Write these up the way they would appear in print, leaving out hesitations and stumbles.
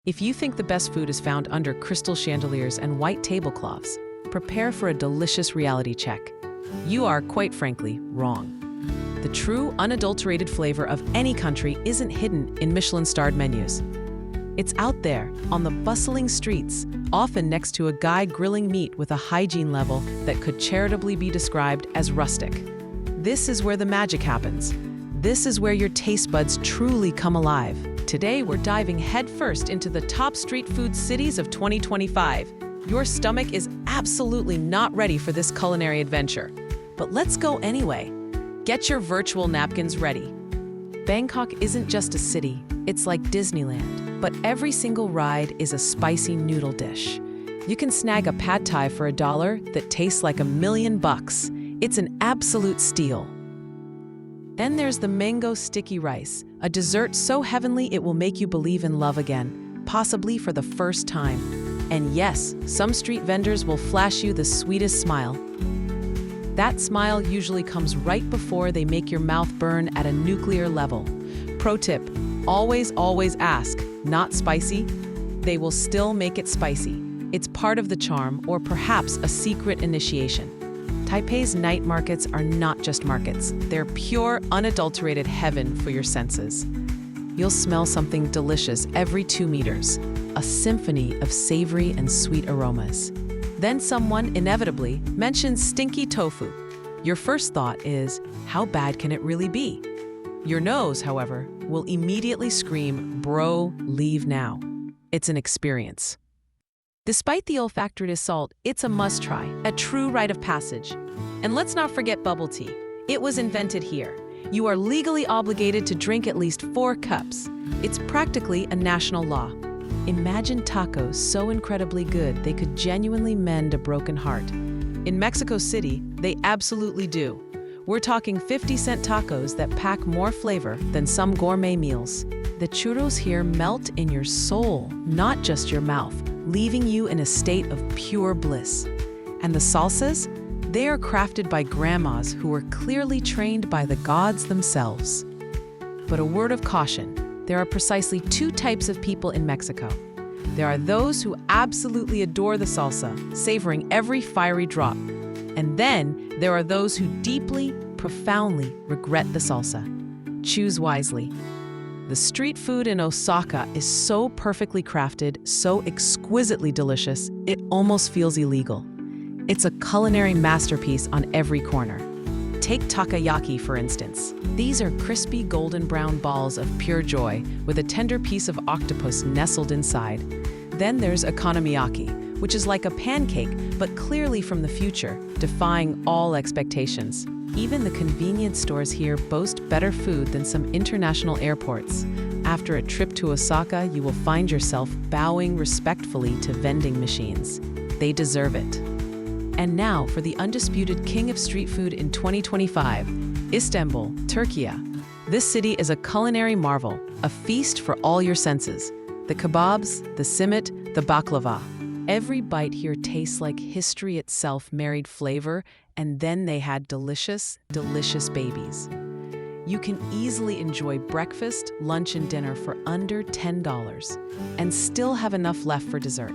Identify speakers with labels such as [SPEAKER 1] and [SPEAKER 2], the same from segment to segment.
[SPEAKER 1] If you think the best food is found under crystal chandeliers and white tablecloths, prepare for a delicious reality check. You are, quite frankly, wrong. The true, unadulterated flavor of any country isn't hidden in Michelin-starred menus. It's out there, on the bustling streets, often next to a guy grilling meat with a hygiene level that could charitably be described as rustic. This is where the magic happens. This is where your taste buds truly come alive. Today, we're diving headfirst into the top street food cities of 2025. Your stomach is absolutely not ready for this culinary adventure. But let's go anyway. Get your virtual napkins ready. Bangkok isn't just a city, it's like Disneyland. But every single ride is a spicy noodle dish. You can snag a pad thai for $1 that tastes like $1,000,000. It's an absolute steal. Then there's the mango sticky rice, a dessert so heavenly it will make you believe in love again, possibly for the first time. And yes, some street vendors will flash you the sweetest smile. That smile usually comes right before they make your mouth burn at a nuclear level. Pro tip, always ask, not spicy? They will still make it spicy. It's part of the charm, or perhaps a secret initiation. Taipei's night markets are not just markets. They're pure, unadulterated heaven for your senses. You'll smell something delicious every 2 meters, a symphony of savory and sweet aromas. Then someone inevitably mentions stinky tofu. Your first thought is, how bad can it really be? Your nose, however, will immediately scream, bro, leave now. It's an experience. Despite the olfactory assault, it's a must-try, a true rite of passage. And let's not forget bubble tea. It was invented here. You are legally obligated to drink at least 4 cups. It's practically a national law. Imagine tacos so incredibly good they could genuinely mend a broken heart. In Mexico City, they absolutely do. We're talking 50-cent tacos that pack more flavor than some gourmet meals. The churros here melt in your soul, not just your mouth, leaving you in a state of pure bliss. And the salsas? They are crafted by grandmas who were clearly trained by the gods themselves. But a word of caution, there are precisely 2 types of people in Mexico. There are those who absolutely adore the salsa, savoring every fiery drop. And then there are those who deeply, profoundly regret the salsa. Choose wisely. The street food in Osaka is so perfectly crafted, so exquisitely delicious, it almost feels illegal. It's a culinary masterpiece on every corner. Take takoyaki, for instance. These are crispy golden brown balls of pure joy with a tender piece of octopus nestled inside. Then there's okonomiyaki, which is like a pancake, but clearly from the future, defying all expectations. Even the convenience stores here boast better food than some international airports. After a trip to Osaka, you will find yourself bowing respectfully to vending machines. They deserve it. And now for the undisputed king of street food in 2025, Istanbul, Turkey. This city is a culinary marvel, a feast for all your senses. The kebabs, the simit, the baklava. Every bite here tastes like history itself married flavor, and then they had delicious, delicious babies. You can easily enjoy breakfast, lunch, and dinner for under $10 and still have enough left for dessert.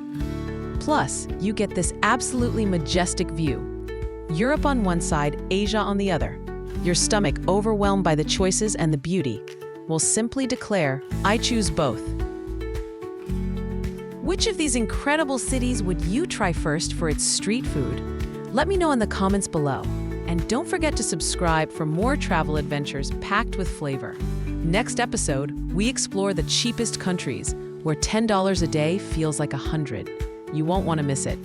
[SPEAKER 1] Plus, you get this absolutely majestic view. Europe on one side, Asia on the other. Your stomach, overwhelmed by the choices and the beauty, will simply declare, I choose both. Which of these incredible cities would you try first for its street food? Let me know in the comments below. And don't forget to subscribe for more travel adventures packed with flavor. Next episode, we explore the cheapest countries, where $10 a day feels like $100. You won't want to miss it.